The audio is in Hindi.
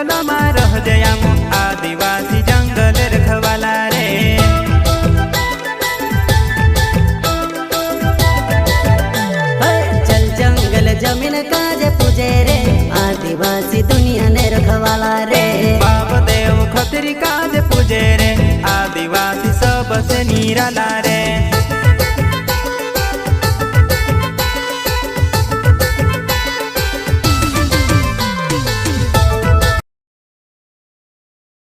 जंगल में रह जयाम आदिवासी जंगल रखवाला रे। चल जंगल जमीन काजे पूजे रे आदिवासी दुनिया ने रखवाला रे। बाप देव खतरी काज पूजे रे आदिवासी सबसे निराला रे।